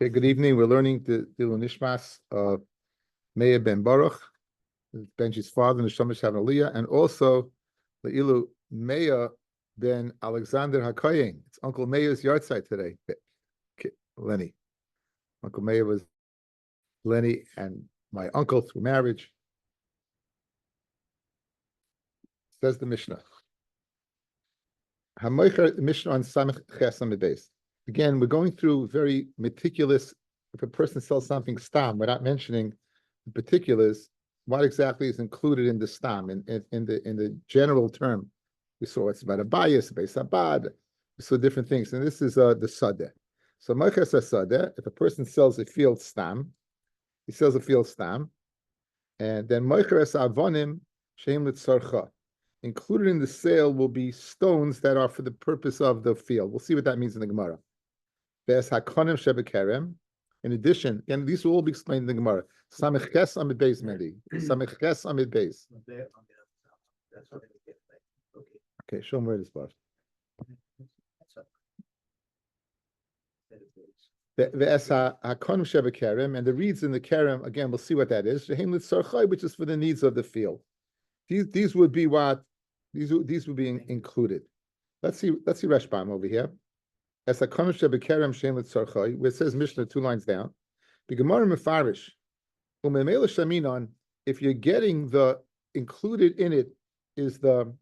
Okay, good evening. We're learning the Dilu Nishmas of Meir ben Baruch, Benji's father, Neshama Aliyah, and also the Ilu Meir ben Alexander HaKoyen. It's Uncle Meir's yahrzeit today. Lenny. Uncle Meir was Lenny and my uncle through marriage. Says the Mishnah. Hamoicher Mishnah on Samech Ches Amid Beis. Again, we're going through very meticulous. If a person sells something stam without mentioning the particulars, what exactly is included in the stam in the general term? We saw it's about a bias, beis abad. We saw different things, and this is the sadeh. So moiches sadeh. If a person sells a field stam, he sells a field stam, and then moiches avonim sheim litzarcha. Included in the sale will be stones that are for the purpose of the field. We'll see what that means in the Gemara. In addition, and these will all be explained in the Gemara. Samech ches amid beis medi. Samech ches amid beis. Okay, show them where it is, Bob. And the reeds in the kerem, again, we'll see what that is. Which is for the needs of the field. These would be what these would be included. Let's see Rashbam over here. As a where it says Mishnah 2 lines down. If you're getting the included in it is the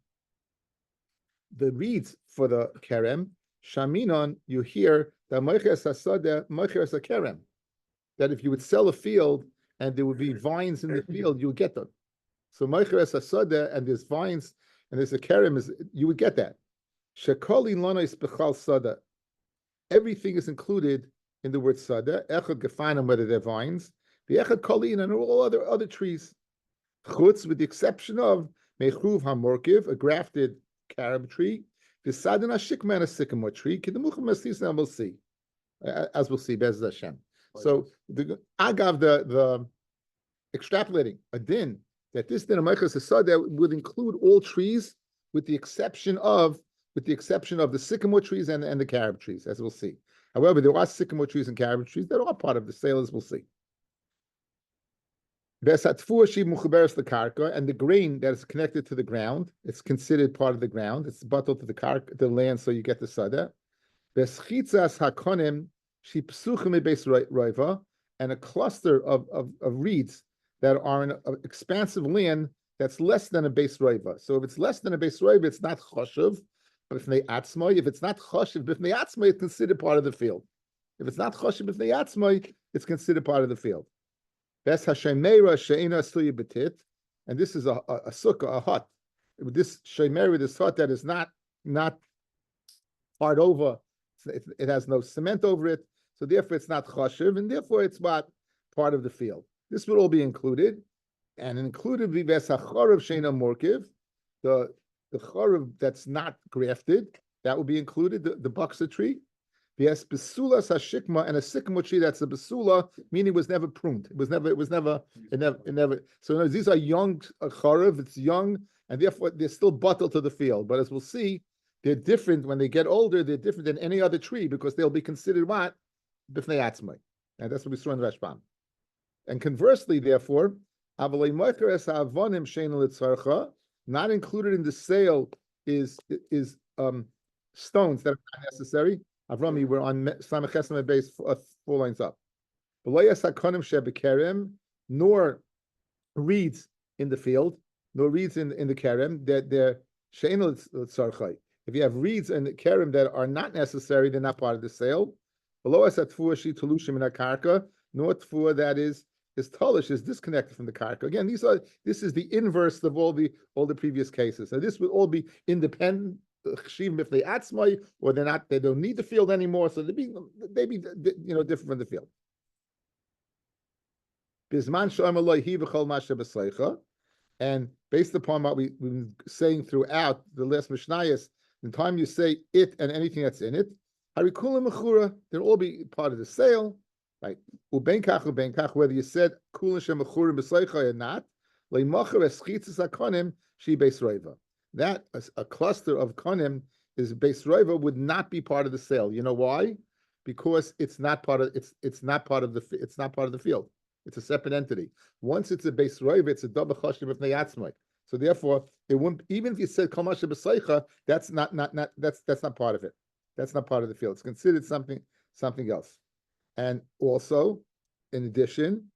reeds for the kerem, shaminon, you hear that that if you would sell a field and there would be vines in the field, you would get them. So moicheres hasadeh, and there's vines and there's a kerem, you would get that. Shekoli lonos bechal sada. Everything is included in the word sada. Echad gefanim, whether they're vines, the echad kolin, and all other trees. Chutz, with the exception of mechruv hamorkiv, a grafted carob tree. The sadin hashikman, a sycamore tree. Kidemuchim asisna, we'll see, as we'll see. Bez Hashem. So the agav the extrapolating a din that this din of moiches sada would include all trees with the exception of the sycamore trees and the carob trees, as we'll see. However, there are sycamore trees and carob trees that are part of the sale, as we'll see. And the grain that is connected to the ground, it's considered part of the ground. It's bottled to the land, so you get the sada. And a cluster of reeds that are in an expansive land that's less than a beis roiva. So if it's less than a beis roiva, it's not choshev. If it's not choshev b'fnei atzmai, it's considered part of the field. If it's not choshev b'fnei atzmai, it's considered part of the field. That's hashemeira she'ina suya betit, and this is a sukkah, a hut. This shemeira, this hut that is not hard over, it has no cement over it, so therefore it's not choshev, and therefore it's what part of the field. This would all be included, and included be v'sachorav she'ina morkiv, the chorav that's not grafted, that will be included, the baksa tree. Yes, besulas hashikma, and a sycamore tree that's a besula, meaning it was never pruned. It never. So these are young chorav, it's young, and therefore they're still bottled to the field. But as we'll see, they're different when they get older. They're different than any other tree because they'll be considered what? B'fnei atzmai. And that's what we saw in Rashbam. And conversely, therefore, avalei moicheres ha'avonim she'ein litzarcha, not included in the sale is stones that are not necessary. Avrami, we're on Samech Ches Amid Beis 4 lines up. Nor reeds in the field, nor reeds in the kerem, that they're she'ein litzarcha. If you have reeds in the kerem that are not necessary, they're not part of the sale. Nor tfua that is talish, is disconnected from the karka. Again, this is the inverse of all the previous cases. So this would all be independent, if they atzmai, or they don't need the field anymore, so they be different from the field. And based upon what we've been saying throughout the last Mishnayos, the time you say it and anything that's in it, they'll all be part of the sale. Right. Ubenkach, whether you said kulin shemechurim b'sleicha or not, leimacher eschitzas hakonim she beis roiva. That a cluster of konim is beis roiva would not be part of the sale. You know why? because it's not part of it's not part of the field. It's a separate entity. Once it's a base roiv, it's a double chashiv of neyatzmai. So therefore, it wouldn't, even if you said kol masha b'seicha, that's not that's not part of it. That's not part of the field. It's considered something else. And also, in addition,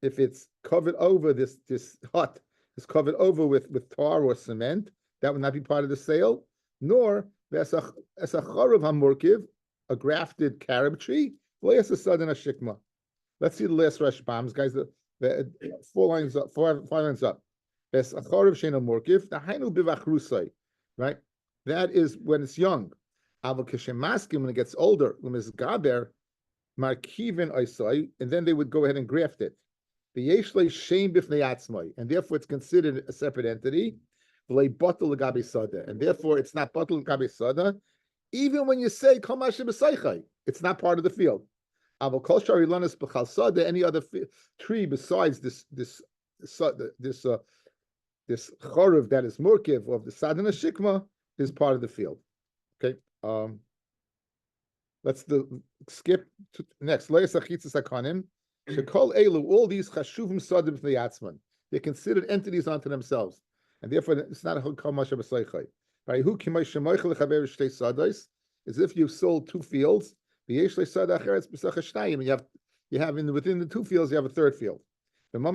if it's covered over this hut is covered over with tar or cement, that would not be part of the sale. Nor as a charav hamurkiv, a grafted carob tree. Let's see the last Rashbams, guys. The 4 lines up, 5 lines up. As a charav sheina murkiv, the hainu bivachrusai, right? That is when it's young. Aval keshemaskim, when it gets older, gaber markivin oisai, and then they would go ahead and graft it. The yeshlei shein bifnei atzmai, and therefore it's considered a separate entity. V'lei batel legabe sada, and therefore it's not batel legabe sada. Even when you say kol mashe b'seichai, it's not part of the field. Aval kol shari lanas b'chal sada, any other tree besides this chorav that is murkiv of the sadana shikma is part of the field. Okay. Let's skip to next. All these chashuvim sadim v'yatzman. They're considered entities unto themselves, and therefore it's not a kol masha b'seichai. As if you've sold 2 fields, and you have within the 2 fields you have a 3rd field. And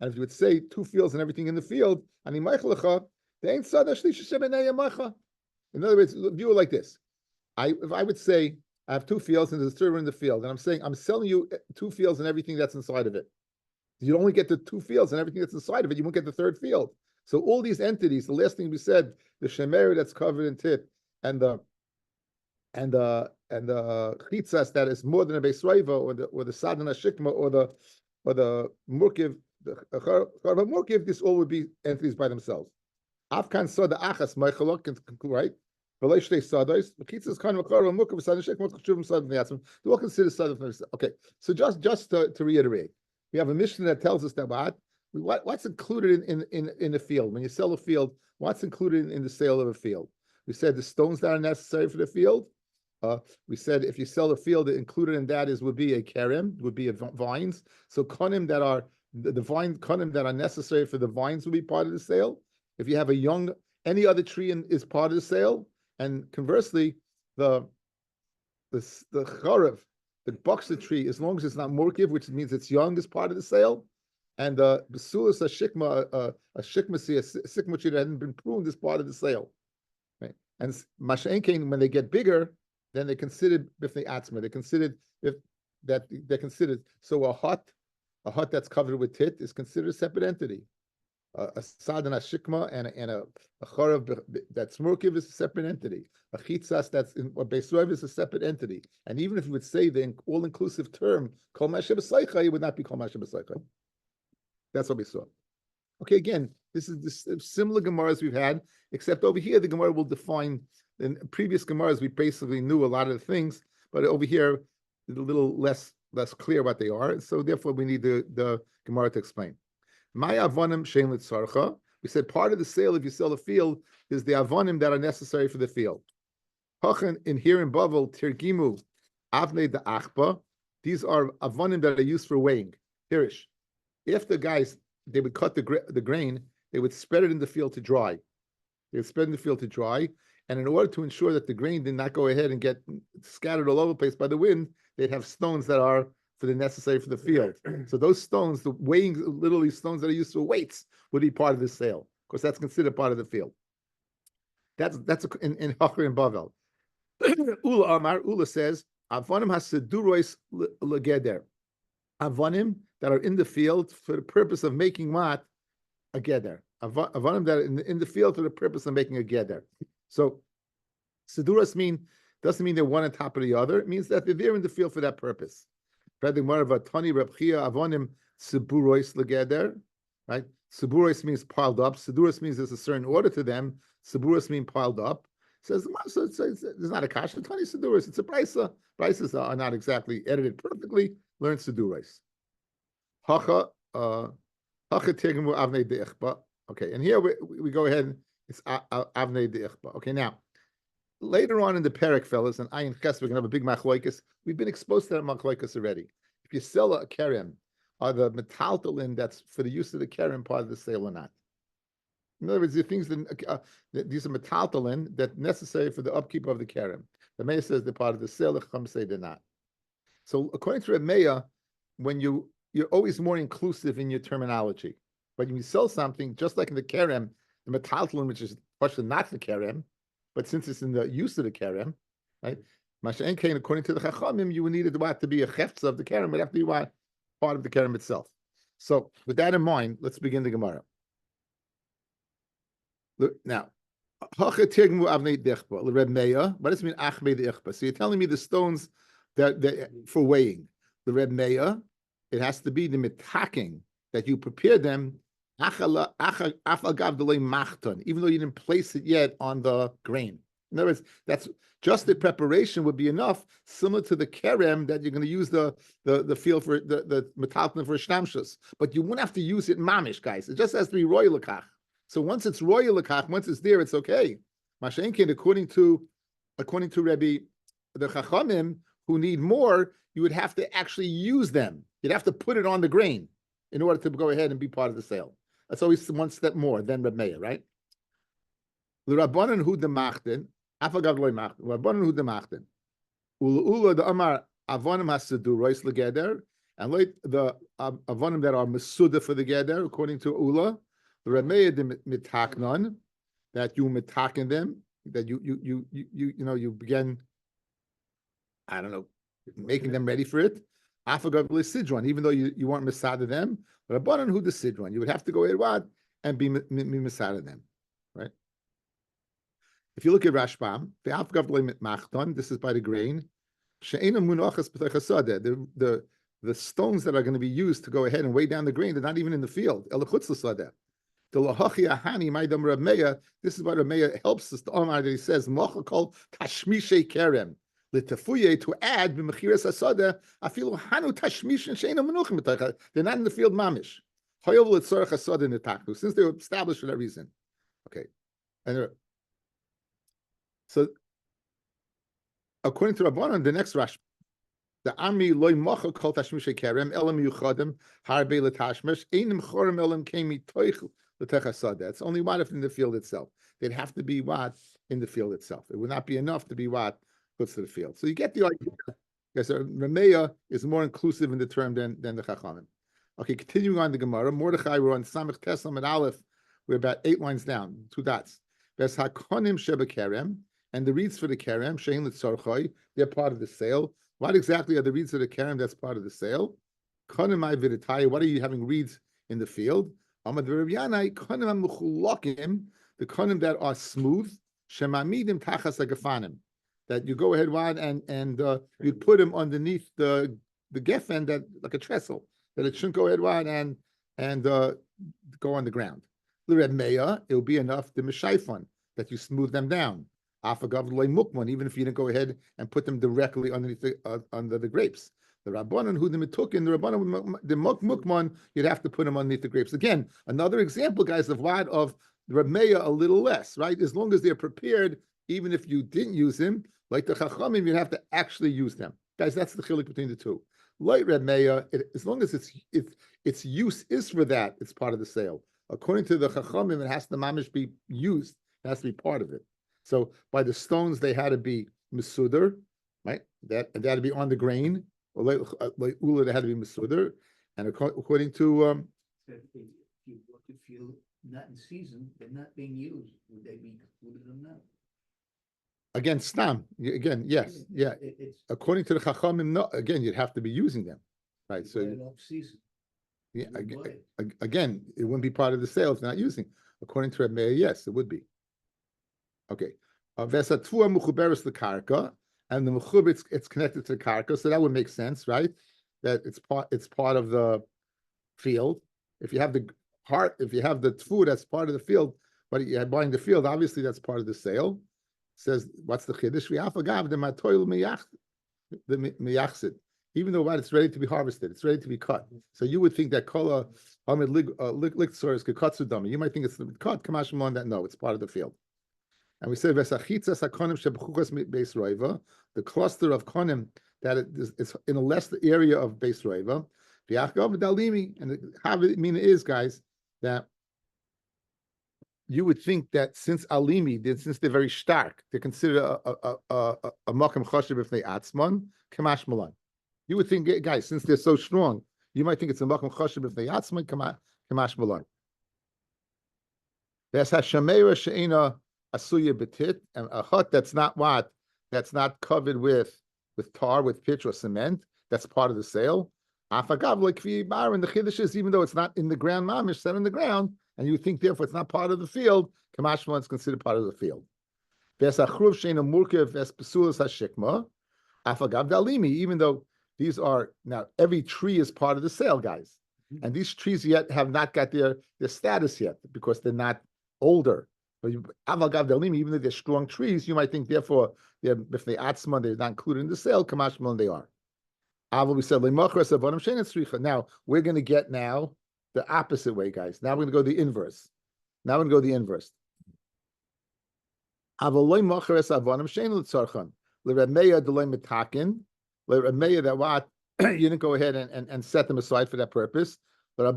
if you would say 2 fields and everything in the field, in other words, view it like this. If I would say I have 2 fields and there's a 3rd one in the field, and I'm saying I'm selling you 2 fields and everything that's inside of it. You only get the 2 fields and everything that's inside of it. You won't get the 3rd field. So all these entities, the last thing we said, the shemer that's covered in tit, and the chitzas that is more than a beis raiva, or the sadana shikma, or the murkiv, the murkiv, this all would be entities by themselves. Afkan sada achas ma'ichalok, right? They're all considered sada. Okay, so just to reiterate, we have a mission that tells us that what's included in the field. When you sell a field, what's included in the sale of a field? We said the stones that are necessary for the field. We said if you sell a field, included in that would be a kerem, would be vines. So konim that are the vine konim that are necessary for the vines will be part of the sale. If you have any other tree is part of the sale, and conversely, the charav, the boxer tree, as long as it's not murkiv, which means it's young, is part of the sale. And the besulas a shikma tree that hadn't been pruned is part of the sale. Right? And masha'enkein, when they get bigger, then they're considered bifnei atzma. They're considered. So a hut that's covered with tit is considered a separate entity. A sadana shikma and a charav that's murkiv is a separate entity. A chitzas that's in or beis roiv is a separate entity. And even if you would say the all-inclusive term kol mashe b'seichai, it would not be kol mashe b'seichai. That's what we saw. Okay, again, this is similar Gemaras we've had, except over here the Gemara will define. In previous Gemaras we basically knew a lot of the things, but over here it's a little less clear what they are. So therefore we need the Gemara to explain. My avonim shein litzarcha. We said part of the sale, if you sell a field, is the avonim that are necessary for the field. Hachan in here in Bavel tirgimu avnei the achba. These are avonim that are used for weighing. Hirish. If the guys they would cut the grain, they would spread it in the field to dry. They would spread it in the field to dry, and in order to ensure that the grain did not go ahead and get scattered all over the place by the wind, they'd have stones that are for the necessary for the field. So those stones, the weighing, literally stones that are used for weights, would be part of the sale. Of course, that's considered part of the field. That's in Hachar and Bavel. Ula says, Avonim hasedurois legeder. Avonim that are in the field for the purpose of making what? A geder. Avonim that are in the field for the purpose of making a geder. So, seduras doesn't mean they're one on top of the other. It means that they're there in the field for that purpose. Right? Seburois means piled up. Seduras means there's a certain order to them. Seburas mean piled up. Says there's not a kasha. Tani seduras. It's a brisa. Brises are not exactly edited perfectly. Learn seduras. Okay, and here we go ahead It's avnei deichba. Okay, now later on in the parak, fellas, and Ayin Ches, we're gonna have a big machloikus. We've been exposed to that machloikus already. If you sell a kerem, are the metaltalin that's for the use of the kerem part of the sale or not? In other words, the things that these are metaltalin that necessary for the upkeep of the kerem. The Meir says they're part of the sale. The Chacham say they're not. So according to Rabbi, when you're always more inclusive in your terminology. But when you sell something, just like in the kerem, the metaltalin, which is partially not the kerem, but since it's in the use of the kerem, right? Masha'en Kain, according to the Chachamim, you would need it to be a chefza of the kerem, but it have to be part of the kerem itself. So with that in mind, let's begin the Gemara. Now, what does it mean achmei? So you're telling me the stones that for weighing the Reb Meir, it has to be the mitaking that you prepare them, even though you didn't place it yet on the grain. In other words, that's just the preparation would be enough, similar to the kerem that you're going to use the field for the metalton for shtamshus, but you won't have to use it mamish, guys. It just has to be royal lakach. So once it's royal lakach, once it's there, it's okay. Mashenkin, according to Rabbi, the Chachamim who need more, you would have to actually use them. You'd have to put it on the grain in order to go ahead and be part of the sale. That's always one step more than Reb Meir, right? L'Rabbanan hu demachten, afagav loy machten. L'Rabbanan hu demachten. Ula the Amar avonim hasidu rois legeder, and like the avonim that are mesuda for the geder, according to Ula, the Reb Meir the mitaknon, that you mitaken them, that you begin, I don't know, making them ready for it. Afagav sidron, even though you weren't misada them, but Rabbanan hu the sidron, you would have to go ahead and be misada them, right? If you look at Rashbam, the afagav machton, this is by the grain. The stones that are going to be used to go ahead and weigh down the grain, they're not even in the field. This is what Reb Meir helps us to Omar that he says, Mochakol tashmishe kerem. To add b'mechiras hasada, afilu hanu tashmish and sheina menuchim b'taycha. They're not in the field mamish. Hoyov l'tzorach hasada netaknu, since they were established for that reason. Okay, and so according to Rabbanan, the next Rashi, the Ami loy mocha kol tashmish kerem elam yuchadim harbe l'tashmish einim chorem elam kemi toich l'tech hasada. It's only what if in the field itself. They'd have to be what in the field itself. It would not be enough to be what puts to the field. So you get the idea. Okay, so Rameya is more inclusive in the term than the Chachamim. Okay, continuing on the Gemara, Mordechai, we're on Samech Teslam and Aleph. We're about 8 lines down, 2 dots. There's Hakonim Sheba Kerem, and the reeds for the Kerem, Shein Litzorchoi, they're part of the sale. What exactly are the reeds of the Kerem that's part of the sale? Konimai Viditai, what are you having reeds in the field? Amad Rabyanai, Konim Muchulakim, the Konim that are smooth, Shemamidim Tachas Agafanim. That you go ahead and you put them underneath the geffen that like a trestle, that it shouldn't go ahead and go on the ground. L'Reb Meir, it will be enough the mishaifon that you smooth them down. Afagav loy mukman, even if you didn't go ahead and put them directly underneath under the grapes. The Rabbanan who the mitukin, the Rabbanan the mukman, you'd have to put them underneath the grapes. Again, another example, guys, of what of Reb Meir a little less, right? As long as they're prepared, even if you didn't use them. Like the Chachamim, you'd have to actually use them. Guys, that's the chiluk between the two. Like Reb Meir, as long as its use is for that, it's part of the sale. According to the Chachamim, it has to mamish be used. It has to be part of it. So by the stones, they had to be mesudar, right? That had to be on the grain. Or like ula, they had to be mesudar. And according to if you not in season, they're not being used. Would they be included in that? Again, stam. Again, yes, yeah. According to the Chachamim, no. Again, you'd have to be using them, right? So, yeah. Again, it wouldn't be part of the sale if not using. According to Reb Meir, yes, it would be. Okay. Vesatua muchuberes the karka, and the mechub it's connected to the karka, so that would make sense, right? That it's part of the field. If you have the tfu that's part of the field, but you're buying the field, obviously that's part of the sale. Says, what's the chiddush? We afagav the matoil miyachsid. even though it's ready to be harvested, it's ready to be cut. So you would think that kola hamid liktsoris is kekatsudami. You might think it's cut. Kamash on that. No, it's part of the field. And we said vesachitzas hakonim shebechukas beis roiva, the cluster of konim that is in a less area of beis roiva. V'achgav dalimi, and the havamina is, guys, that you would think that since alimi, since they're very stark, they're considered a makam choshev if they atzman kamash malan. You would think, guys, since they're so strong, you might think it's a makam choshev if they atzman kamash malan. There's hashameira she'ena asuya betit, and a hut that's not covered with tar, with pitch or cement. That's part of the sale. Afagav like bar, and the chiddush is, even though it's not in the ground, mamish set in the ground, and you think therefore it's not part of the field, kamash malan is considered part of the field. There's achruv she'ena murkev es pesulas hashikma. Afagav dalimi, even though these are now every tree is part of the sale, guys, and these trees yet have not got their status yet because they're not older. But avagav dalimi, even though they're strong trees, you might think therefore if they atzman, they're not included in the sale. Kamash malan they are. We said now we're going to get now the opposite way, guys. Now we're going to go the inverse. That what you didn't go ahead and set them aside for that purpose. That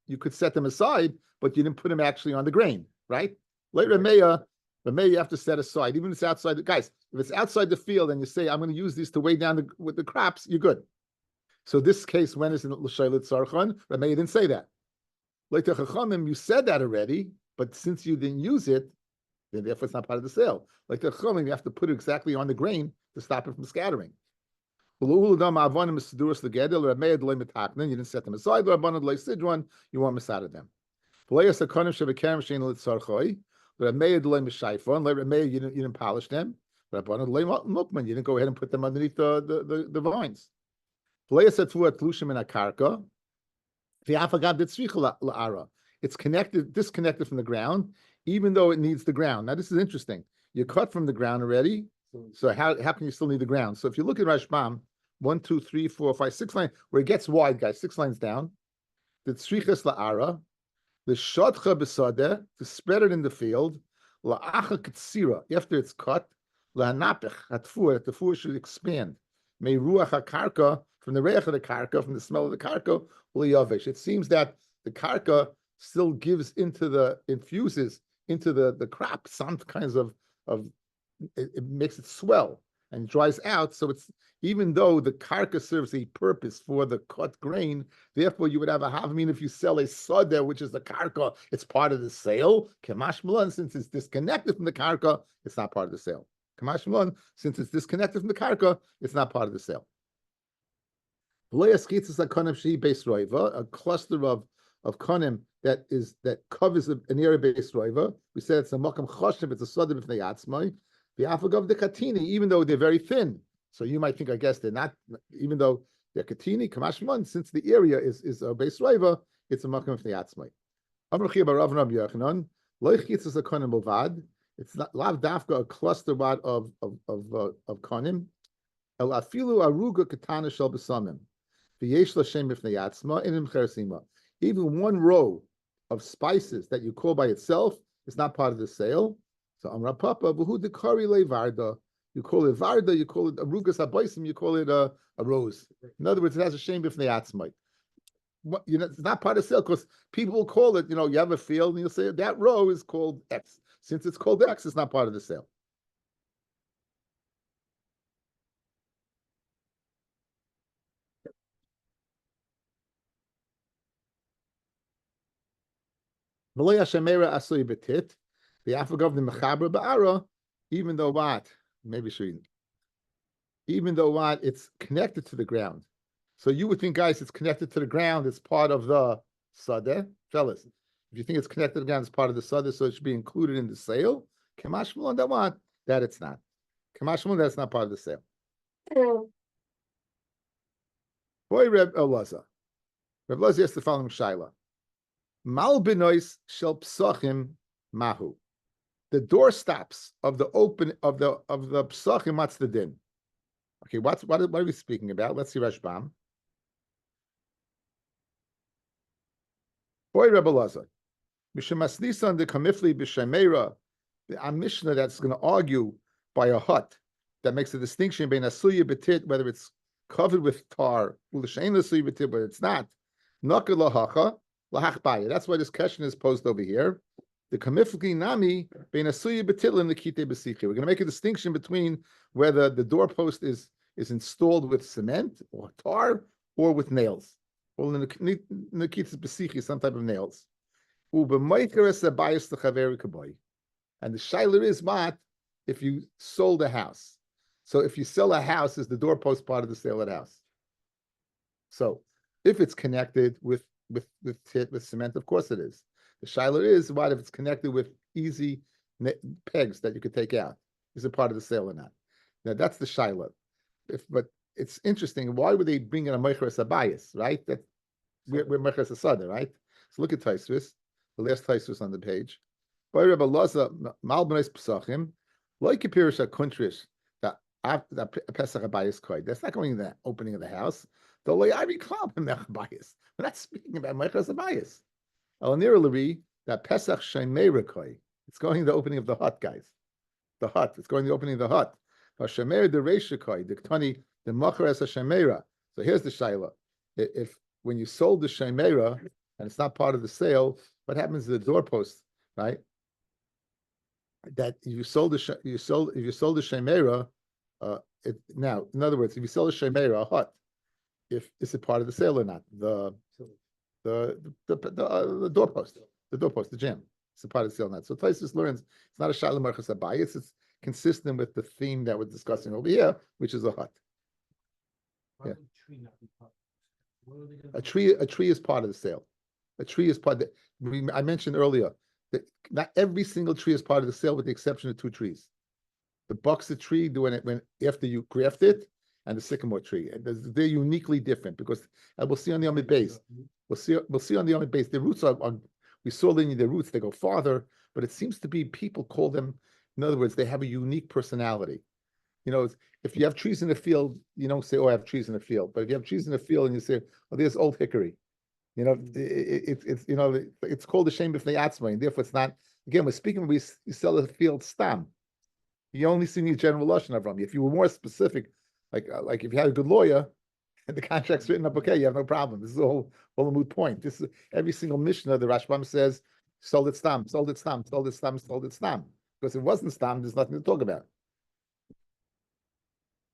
you could set them aside, but you didn't put them actually on the grain, right? You have to set aside, even if it's outside. Guys, if it's outside the field and you say, I'm going to use these to weigh down with the crops, you're good. So this case, when is in l'shaylet sarchan? Rabbi, you didn't say that. Like the chachamim, you said that already, but since you didn't use it, then therefore it's not part of the sale. Like the chachamim, you have to put it exactly on the grain to stop it from scattering. You didn't set them aside. You want misad of them. You didn't polish them. You didn't go ahead and put them underneath the vines. It's disconnected from the ground, even though it needs the ground. Now this is interesting. You cut from the ground already, so how can you still need the ground? So if you look at Rashbam, 1, 2, 3, 4, 5, 6 lines, where it gets wide, guys, 6 lines down, the tzrichas la'ara, the shadcha b'sadeh, to spread it in the field, la'acha katsira, after it's cut, la'anapech, hatfur, that the tefur should expand. May ruach hakarka, from the reach of the karka, from the smell of the karka, u'liyavesh. It seems that the karka still infuses into the crop some kinds of it makes it swell and dries out. So it's, even though the karka serves a purpose for the cut grain, therefore you would have a havamina if you sell a sadeh, which is the karka, it's part of the sale. Kamash malan, since it's disconnected from the karka, it's not part of the sale. Kamash malan, since it's disconnected from the karka, it's not part of the sale. A cluster of konim that covers an area based roiva. We said it's a makam choshev, it's a sadeh b'fnei atzmai. The afagav the katini, even though they're very thin. So you might think, I guess they're not, even though they're katini, kamashman, since the area is a base roiva, it's a makam b'fnei atzmai. Amar Chia bar Rav Rabbi Yochanan, lo yichitzas a konim bovad. It's not lav dafka a cluster of konim. El afilu aruga katana shel besamim. V'yesh l'shem b'fnei atzma inim chersima. Even one row of spices that you call by itself is not part of the sale. So Amra Papa, v'hu dekari le varda. You call it varda, you call it arugas habaysim, you call it a rose. In other words, it has a shem b'fnei atzmai. It's not part of the sale because people will call it, you have a field and you'll say that row is called X. Since it's called X, it's not part of the sale. The afagav the mechaber ba'ara, even though what? Maybe shouldn't. Even though what? It's connected to the ground. So you would think, guys, it's connected to the ground. It's part of the sadeh. Fellas, if you think it's connected to the ground, it's part of the sadeh, so it should be included in the sale. Kamash malon that what? That it's not. Kamash malon that's not part of the sale. Boy, Reb Elazar. Reb Elazar has the following shaila. Mal benois shel psachim mahu. The doorstops of the psachim, what's the din? Okay, what are we speaking about? Let's see Rashbam. Boy Rebbe Lazar. Mishemasnisan de kamifli b'shemera. The Mishnah that's going to argue by a hut that makes a distinction between asuya betit, whether it's covered with tar, u'l'shein asuya betit, but it's not. Nakar lahacha lahachbaya. That's why this question is posed over here. The kamifli nami bein asuya betit and the kite besichi. We're going to make a distinction between whether the doorpost is installed with cement or tar or with nails, or in the kite besichi, some type of nails. And the shayler is what if you sold a house. So if you sell a house, is the doorpost part of the sale of the house? So if it's connected with cement, of course it is. The shayler is what if it's connected with easy pegs that you could take out? Is it part of the sale or not? Now that's the shayler. But it's interesting. Why would they bring in a meicheres abayis, right? That we're meicheres asada, right? So look at Taisvis. The last Taisus on the page. By Rabbi Laza Malbnais Pesachim, like a Pirish Kuntrish, that Pesach Abayis Koy. That's not going in the opening of the house. Though I recall him Abayis. We're not speaking about Mechas Abayis. Al near Lari that Pesach Shemeira Koy. It's going in the opening of the hut, guys. The hut. It's going in the opening of the hut. Shemeira the Reisha Koy, the Ktani, the Machar as a Shemeira. So here's the Shaila. If when you sold the Shemeira and it's not part of the sale, what happens to the doorpost, right? That if you sold the shemera, now in other words, if you sell a shemera, a hut, if is it part of the sale or not? The doorpost, the jam, it's a part of the sale or not. So Taisus learns it's not a shalom marchas abayis. It's consistent with the theme that we're discussing over here, which is a hut. Yeah. A tree is part of the sale. A tree is part of I mentioned earlier that not every single tree is part of the sale with the exception of two trees. The buxted tree, when after you graft it, and the sycamore tree. They're uniquely different because we'll see on the Amid base. We'll see on the Amid base. The roots are we saw the roots, they go farther, but it seems to be people call them, in other words, they have a unique personality. You know, if you have trees in the field, you don't say, oh, I have trees in the field. But if you have trees in the field and you say, oh, there's old hickory. You know, it's called a shame if they atzma, and therefore it's not. Again, we're speaking. We sell a field stam. You only see the general lashon of If you were more specific, like if you had a good lawyer, and the contract's written up, okay, you have no problem. This is all a moot point. This is every single Mishnah. The Rashbam says, sold it stam, sold it stam, sold it stam, sold it stam. Because if it wasn't stam, there's nothing to talk about.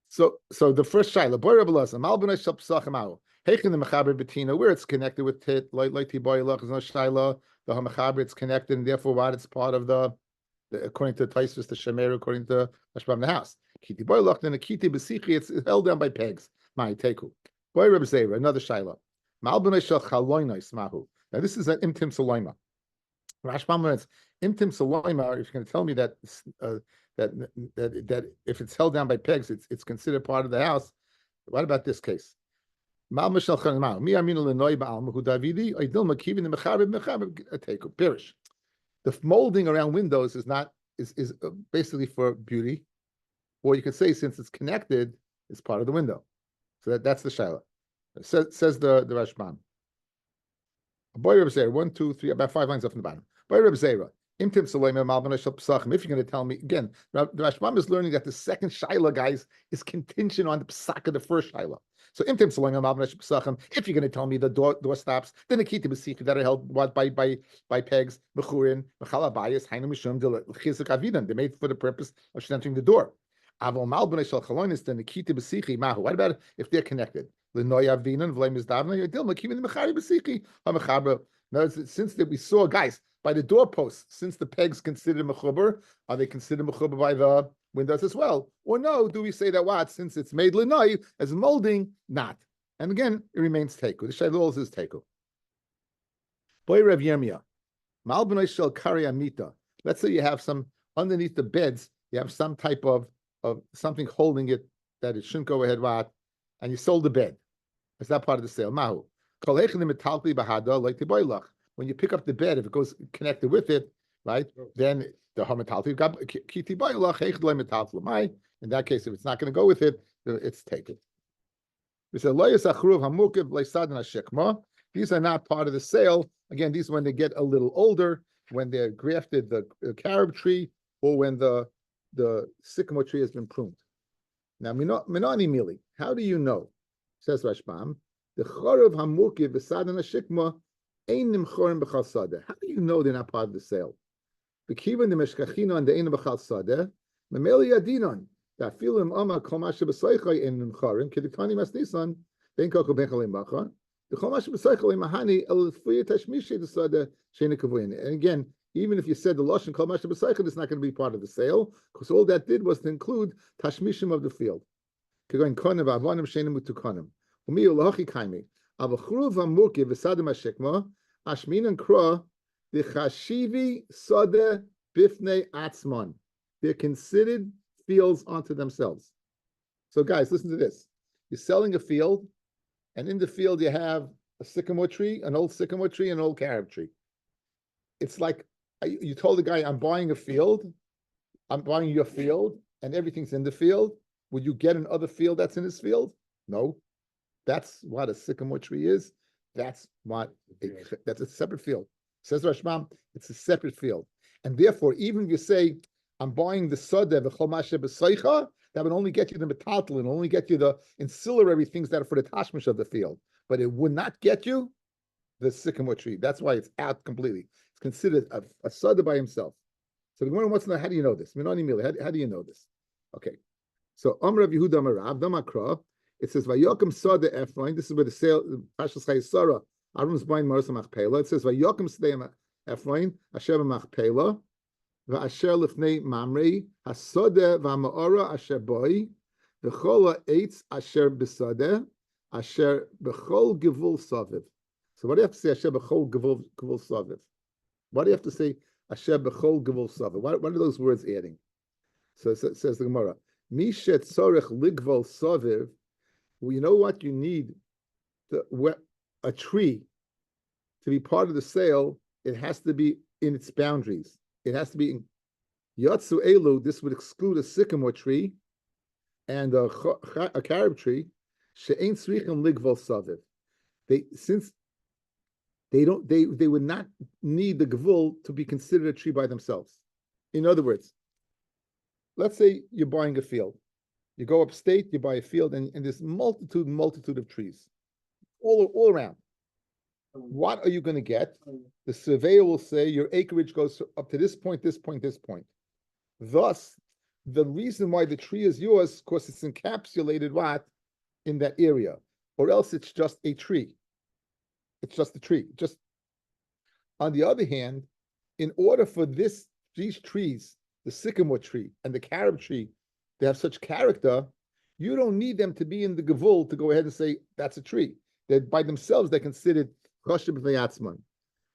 So the first shayla, boy Rebbe Lazar, Malbnei Shel Pesachim Ahu. Heichen the mechaber betina, where it's connected with tit, like tiboylach is no shayla. The mechaber it's connected, and therefore what it's part of the according to Taisvis the shemer, according to Rashbam the house. Kiti boylach then a kiti besichi, it's held down by pegs. My teku. Boy Rebbe Zera, another shayla. Malbnei Shel Chaloinais Mahu. Now this is an imtim saloima. Rashbam learns imtim saloima. If you're going to tell me that that if it's held down by pegs, it's considered part of the house. What about this case? The molding around windows is basically for beauty, or you could say since it's connected, it's part of the window. So that's the shaila. Says the Rashbam. Boy Reb Zera, 1, 2, 3, about 5 lines up from the bottom. Boy Reb Zera. If you're going to tell me again, the Rashbam is learning that the second shaila, guys, is contingent on the psak of the first shaila. So if you're going to tell me the door stops, then the kiti b'sichi that are held by pegs, mechurin, mechalabayis, hainu mishum chizuk avidan. They're made for the purpose of entering the door. Avol malbnei shel chalonis, then the kiti b'sichi mahu. What about if they're connected? L'noy avinan v'leim izdavna yodil makivin mechari b'sichi ha'mechaber. Now, since we saw, guys, by the doorposts, since the pegs considered mechuber, are they considered mechuber by the windows as well? Or no, do we say that what? Since it's made l'noy, as molding, not. And again, it remains teku. The shaylos is teku. Boy Rav Yirmiyah, mal b'noi shel kari amita. Let's say you have some, underneath the beds, you have some type of something holding it, that it shouldn't go ahead, what? And you sold the bed. Is that part of the sale? Mahu. When you pick up the bed, if it goes connected with it, right, then the hametalti got kiti baylach. In that case, if it's not going to go with it, it's taken. We said loyas achruv hamukiv leisadin hashikma. These are not part of the sale. Again, these are when they get a little older, when they're grafted the carob tree, or when the sycamore tree has been pruned. Now, minani mili. How do you know? Says Rashbam, the chorav hamukiv v'sadin hashikma ein nimchorim b'chal sadeh. How do you know they're not part of the sale? B'kivan the meshkachina and the ein b'chal sadeh. Memeli yadinon. That filim ama kol mashe b'soichai ein nimchorim kediktani masnisan ben koko ben chalim bacha. The kol mashe b'soichai mahani el fuya tashmishi the sadeh sheina kavuyin. And again, even if you said the lashon kol mashe b'soichai, it's not going to be part of the sale, because all that did was to include tashmishim of the field. Kegoin konim v'avonim sheina mutukonim. Umi ulachi kaimi. Avachruv hamukiv v'sadim hashikma ashminan kra the chashivi sadeh bifnei atzman. They're considered fields unto themselves. So guys, listen to this. You're selling a field, and in the field you have a sycamore tree, an old sycamore tree, and an old carob tree. It's like you told the guy, I'm buying a field, I'm buying your field, and everything's in the field. Would you get another field that's in his field? No. That's what a sycamore tree is. That's a separate field. Says Rashbam, it's a separate field. And therefore, even if you say, I'm buying the sadeh v'chol mashe b'soicha, that would only get you the metaltalin, only get you the ancillary things that are for the tashmish of the field. But it would not get you the sycamore tree. That's why it's out completely. It's considered a sadeh by himself. So the Gemara wants to know, how do you know this? How do you know this? Okay. So Amr Rav Yehuda Marav Damakra. It says Vayokim Sadeh Ephraim. This is where the sale Pashas Chayei Sarah. Aaron's buying Marasa Machpelah. It says Vayokim Sadeh Ephraim Asher Machpelah Va'asher Lifnei Mamrei Hasodeh Va'Maora Asher Boi V'Chol Eitz Asher B'Sadeh Asher B'Chol Gevul Saviv. So what do you have to say Asher B'Chol Gevul Saviv? Why do you have to say Asher B'Chol Gevul Saviv? What are those words adding? So it says the Gemara. Mishet Tzorech Ligvol Saviv. Well, you know what you need? A tree to be part of the sale, it has to be in its boundaries. It has to be in Yatsu Elu. This would exclude a sycamore tree and a carob tree. She'ein tzrichem ligvol saviv. They would not need the gvul to be considered a tree by themselves. In other words, let's say you're buying a field. You go upstate, you buy a field, and there's multitude of trees all around. What are you going to get? The surveyor will say your acreage goes up to this point, this point, this point. Thus, the reason why the tree is yours, because it's encapsulated in that area, or else it's just a tree. It's just a tree. Just on the other hand, in order for these trees, the sycamore tree and the carob tree, they have such character, you don't need them to be in the gevul to go ahead and say that's a tree. That by themselves they're considered choshev v'yatzman.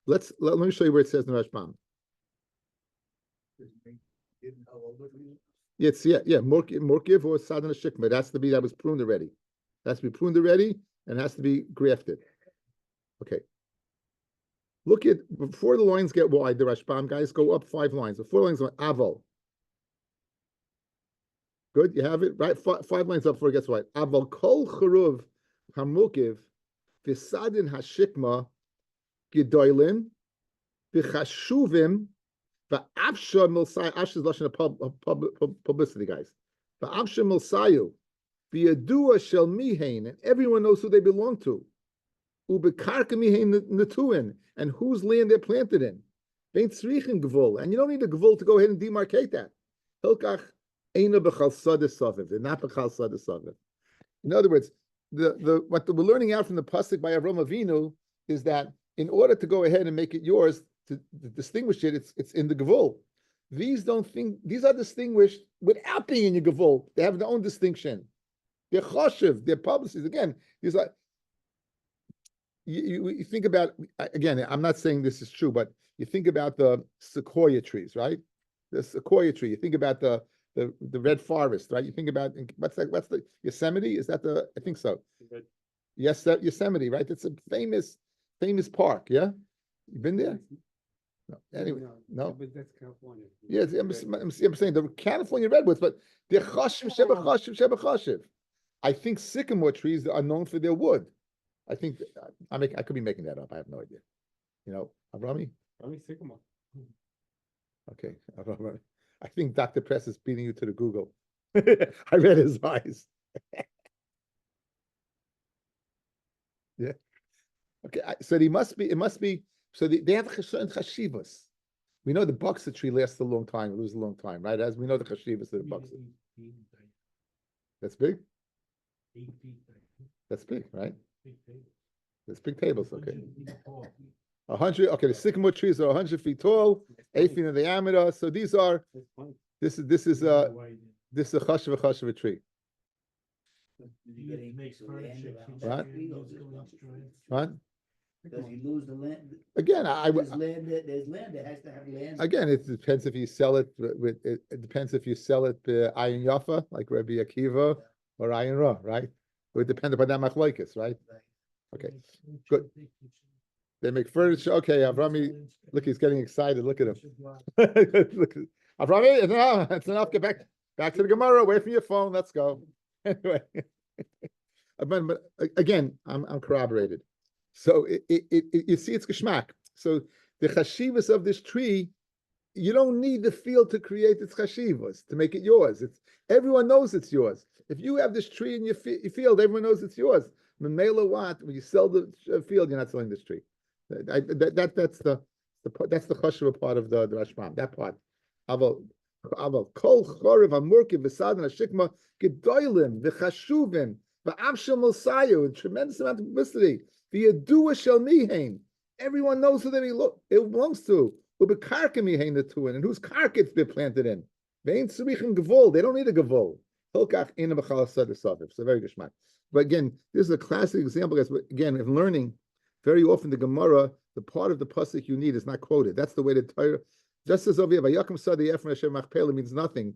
Let me show you where it says in Rashbam. Yes, morkiv or sadan shikma. It has to be that was pruned already. It has to be pruned already and has to be grafted. Okay. Look at before the lines get wide. The Rashbam guys go up 5 lines. The 4 lines are aval. Good, you have it right. 5 lines up before it gets wide. Aval kol charuv hamukiv v'sadin hashikma gedoylin v'chashuvim v'avsha milsayu. Avsha is lashon of publicity, guys. V'avsha milsayu v'yadua shel mihain, and everyone knows who they belong to. Ubekarka mihain netuin, and whose land they're planted in. Vein tzrichin gvul, and you don't need a gvul to go ahead and demarcate that. Hilkach. They're not b'chal sadeh saviv. In other words, what we're learning out from the pasuk by Avram Avinu is that in order to go ahead and make it yours, to distinguish it, it's in the gevul. These are distinguished without being in your gevul. They have their own distinction. They're choshev, they're publicities. Again, these are you think about, again, I'm not saying this is true, but you think about the sequoia trees, right? The sequoia tree. You think about the red forest, right? You think about what's the Yosemite? Is that I think so. Yes, that Yosemite, right? It's a famous park. Yeah, you been there? No. Anyway, no. But that's California. Yes, I'm saying the California redwoods, but they're chashiv sheba chashiv. I think sycamore trees are known for their wood. I think I could be making that up. I have no idea. You know, Avrami? sycamore. Okay. Avrami. I think Dr. Press is beating you to the Google. I read his eyes. Yeah. Okay. So it must be, so they have certain chashivas. We know the boxer tree lasts a long time, it lives a long time, right? As we know the chashivas of the boxer. That's big? 8 feet. That's big, right? Big table. That's big tables, okay. 100 feet tall. 100, okay, the sycamore trees are 100 feet tall, 8 feet in diameter. So these are, That's fine. this is a chashiva tree. Did he get any Makes land furniture. around Right. that tree, or is it one tree? Right? Does he lose the land? Again, There's land that has to have land. again, it depends if you sell it with, it depends if you sell it Ayin Yafa, like Rabbi Akiva, or Ayin Ra, right? It would depend upon that machlokes, right? Okay, good. They make furniture. Okay, Avrami, look, he's getting excited. Look at him. Look, Avrami, no, it's enough. Get back to the Gemara. Away from your phone. Let's go. Anyway, but again, I'm corroborated. So you see, it's geschmack. So the chashivas of this tree, you don't need the field to create its chashivas to make it yours. It's everyone knows it's yours. If you have this tree in your field, everyone knows it's yours. Memela what? When you sell the field, you're not selling this tree. That's the chashuva part of the Rashbam. That part. Aval kol chorev hamurkiv v'sadan hashikma gedolim v'chashuvim v'amshel mosayu, a tremendous amount of publicity. V'yadua shel mihain. Everyone knows who it belongs to. Ubekarka mihain the tuin, and whose karka it's been planted in. Vein tzrichim gevol. They don't need a gevol. Hilkach ina b'chal sadar savif. So very geshmak. But again, this is a classic example. Again, in learning, very often the Gemara, the part of the pasuk you need is not quoted. That's the way the Torah. Just as over here, Vayakum Sadi Ephraim Hashem Machpelah means nothing.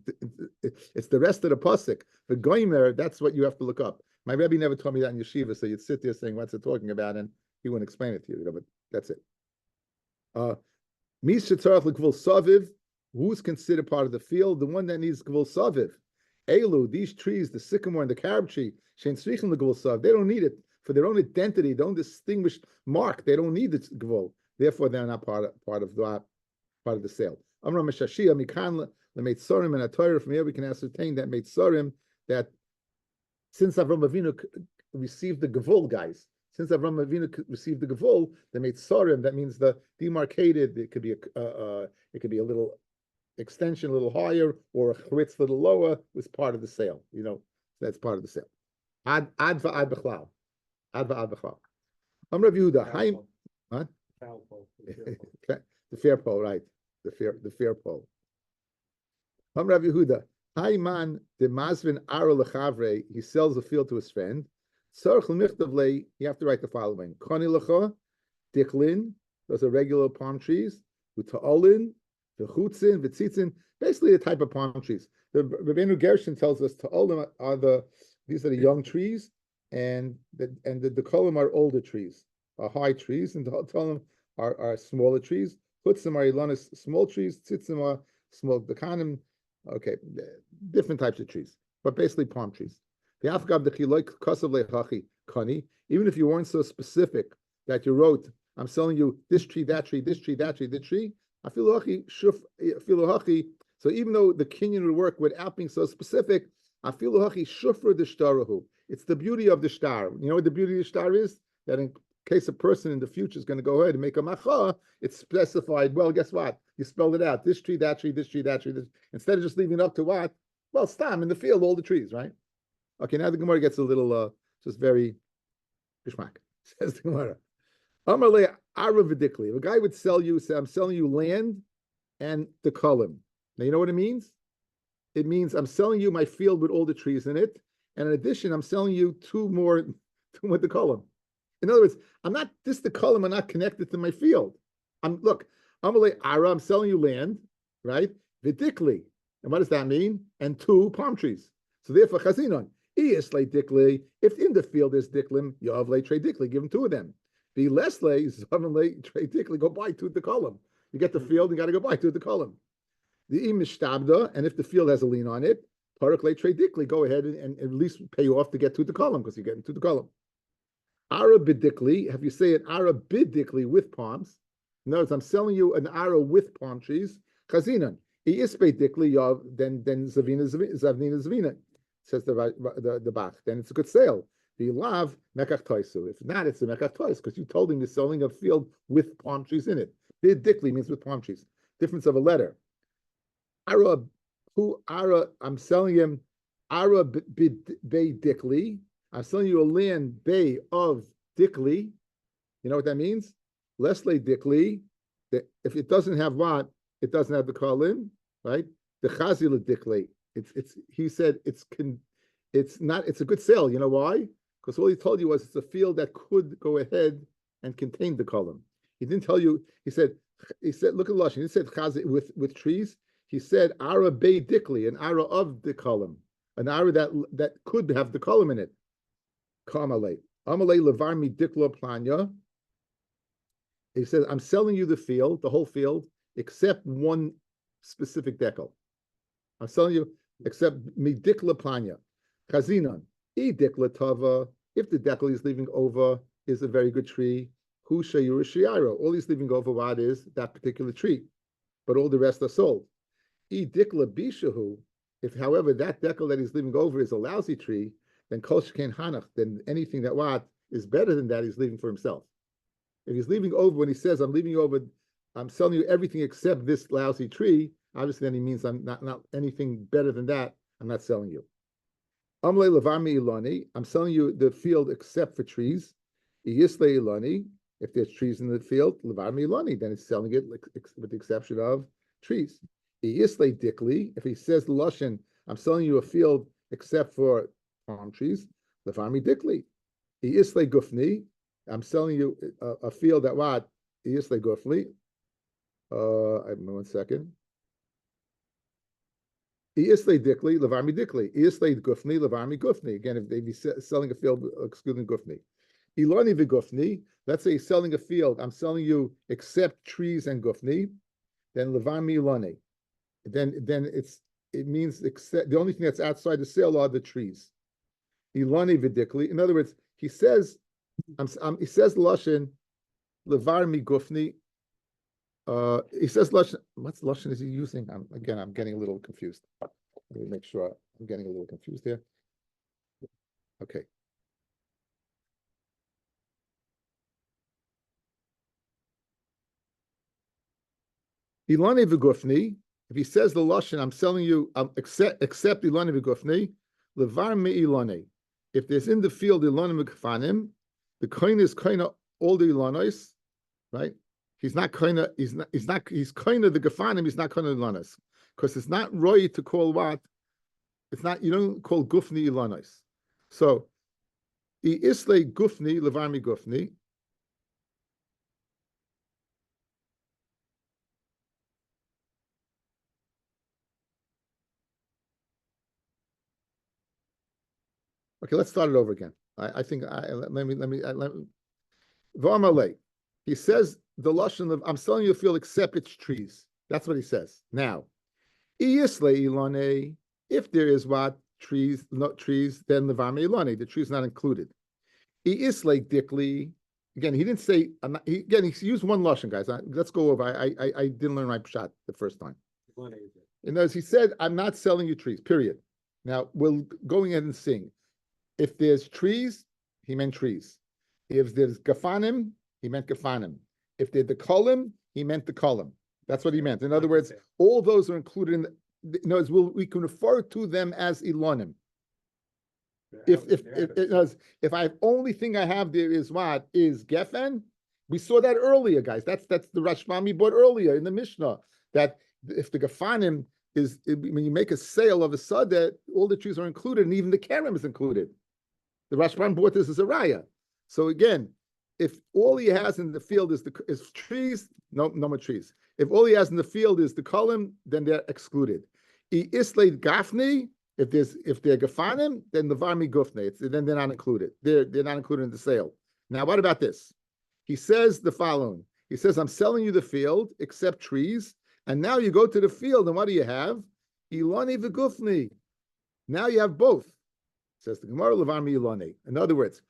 It's the rest of the pasuk. The Goimer, that's what you have to look up. My Rebbe never told me that in yeshiva, so you'd sit there saying, "What's it talking about?" And he wouldn't explain it to you. But that's it. Mis shetzarach l'gvul saviv. Who's considered part of the field? The one that needs gvul saviv. Elu, these trees, the sycamore and the carob tree, shein tzrichim l'gvul saviv. They don't need it for their own identity, their own distinguished mark. They don't need the gvul. Therefore, they're not part of the sale. Amram Meshashia Mikan leMeitzorim and a Torah. From here we can ascertain that Meitzorim, that since Avram Avinu received the Gevul, guys, since Avram Avinu received the Gevul, the Meitzorim, that means the demarcated. It could be a little extension, a little higher, or a chritz a little lower, was part of the sale. You know, that's part of the sale. Ad va'ad b'chlal. Ad va'ad b'chlal. Amrav Yehuda, Haim, what? The fair pole, right? The fair pole. Rav Yehuda, Hayman de Mazvin Ara Lechavre, he sells a field to his friend. Tzarich l'michtavle, you have to write the following: Koni lecha, diklin, those are regular palm trees. Uta'olin, v'chutzin, v'tzitzin, basically the type of palm trees. The Rabbeinu Gershon tells us ta'olim these are the young trees, and the kolim are older trees, are high trees, and the ta'olim are smaller trees. Chutzim are ilanis, small trees. Tzitzim are small dekanim. Okay, different types of trees, but basically palm trees. The afgab dechiloik kasav lechachi kani. Even if you weren't so specific that you wrote, I'm selling you this tree, that tree, this tree, that tree, this tree. Afilu hachi. So even though the kinyan would work without being so specific, afilu hachi shufra deshtarahu. It's the beauty of the shtar. You know what the beauty of the shtar is? That in case a person in the future is going to go ahead and make a macha, it's specified. Well, guess what? You spelled it out. This tree, that tree, this tree, that tree. Instead of just leaving it up to what? Well, stam in the field, all the trees, right? Okay, now the Gemara gets a little, just very geschmack. Says the Gemara. Amarle aravidikli. If a guy would sell you, say, I'm selling you land and the column. Now, you know what it means? It means I'm selling you my field with all the trees in it. And in addition, I'm selling you two more with the column. In other words, the column are not connected to my field. I'm selling you land, right? Vidikli. And what does that mean? And two palm trees. So therefore, chazinon. If in the field there's diklim, yavle trade dikli, give him two of them. Be lesle, zavanle trade dikli, go buy two at the column. You get the field, you got to go buy two at the column. The imishtabda, and if the field has a lien on it, Parak le trade dikli, go ahead and at least pay off to get to the column because you're getting to the column. Ara bidikli, have you say an ara bidikli with palms? In other words, I'm selling you an ara with palm trees. Chazinan. Ispe dikli yav, then zavina zavina, says the Bach. Then it's a good sale. The lav mekach toisu. If not, it's a mekach tois because you told him you're selling a field with palm trees in it. Bidikli means with palm trees. Difference of a letter. Ara, who ara? I'm selling him ara bay dikli. I'm selling you a land bay of dikli. You know what that means? Leslie dikli. That if it doesn't have what, it doesn't have the kolim, right? The chazil dikli. It's. He said it's not. It's a good sale. You know why? Because all he told you was it's a field that could go ahead and contain the column. He didn't tell you. He said. Look at the lashon. He said chazil with trees. He said ara bay dikli, an ara of the column, an ara that could have the column in it. Amalei levarmi dikla planya. He says, I'm selling you the field, the whole field, except one specific decal. I'm selling you except mi dikla planya. Chazinan. E dikla tava. If the decal he's leaving over is a very good tree, hu shayurishiyaro. All he's leaving over what is that particular tree. But all the rest are sold. E dikla bishahu. If, however, that decal that he's leaving over is a lousy tree, then kol sheken hanach, then anything that what is better than that he's leaving for himself. If he's leaving over, when he says I'm leaving you over, I'm selling you everything except this lousy tree, obviously then he means I'm not anything better than that, I'm not selling you. Amle levarmi ilani, I'm selling you the field except for trees. Yisle ilani, if there's trees in the field, levarmi ilani, then it's selling it with the exception of trees. Yisle dikli, if he says the lashon, I'm selling you a field except for palm trees, levarmi dikli. Yisle gufni, I'm selling you a field that what? Yisle gufni. 1 second. Yisle dikli, levarmi dikli. Yisle gufni, levarmi gufni. Again, if they be selling a field excluding gufni. Ilani vigufni, let's say selling a field, I'm selling you except trees and gufni, then levarmi ilani. Then it means except the only thing that's outside the sale are the trees. Ilani vidikli. In other words, he says he says lashon levarmi gufni. He says lashon. What's lashon is he using? I'm getting a little confused. Let me make sure I'm getting a little confused here. Okay. Ilani v'gufni. If he says the lashon, I'm selling you except ilani v'gufni, levarmi ilani. If there's in the field ilani v'gfanim, the koin is kind of all the ilanos, right? He's kind of the gefanim, he's not kind of ilanos. Because it's not right to call what? It's not, you don't call gufni ilanos. So isle gufni, levarmi gufni. Okay, let's start it over again. Let me. V'amalei. He says the lashon of I'm selling you a field except it's trees. That's what he says. Now, iyisle ilane. If there is what trees, not trees, then levarmi ilane. The tree is not included. Iyisle dikli. Again, he didn't say. He used one lashon, guys. Let's go over. I didn't learn my pshat the first time. In other words, he said, "I'm not selling you trees." Period. Now we're going in and seeing. If there's trees, he meant trees. If there's gafanim, he meant gafanim. If they're the column, he meant the column. That's what he meant. In other words, all those are included in. In other words, we can refer to them as ilonim. If I have only thing I have there is what is gefen. We saw that earlier, guys. That's the Rashbami bought earlier in the Mishnah. That if the gafanim is when you make a sale of a sadeh, all the trees are included, and even the kerem is included. The Rashban bought this as a raya. So again, if all he has in the field is trees, no more trees. If all he has in the field is the column, then they're excluded. Islay gafni, if they're gafanim, then the varmi gufne, then they're not included. They're not included in the sale. Now, what about this? He says the following. He says, I'm selling you the field except trees, and now you go to the field, and what do you have? Ilani v'gufni. Now you have both. Says the Gemara, levar milane. In other words,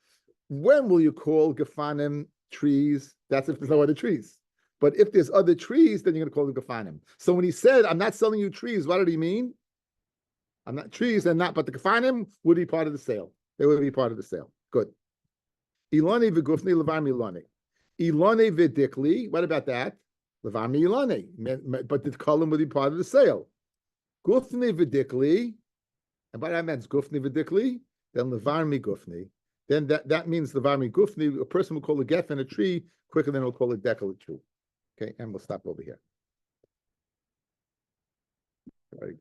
when will you call gefanim trees? That's if there's no other trees. But if there's other trees, then you're going to call them gefanim. So when he said, I'm not selling you trees, what did he mean? I'm not trees and not, but the gefanim would be part of the sale. They would be part of the sale. Good. Ilane v'gufni levar milane. Ilane v'dikli. What about that? Levar milane. But the column would be part of the sale. Gufni v'dikli. And by that means gufni v'dikli. Then levar mi gufni. Then that means levar mi gufni. A person will call a gefen a tree quicker than he'll call a dekel a tree. Okay, and we'll stop over here. All right.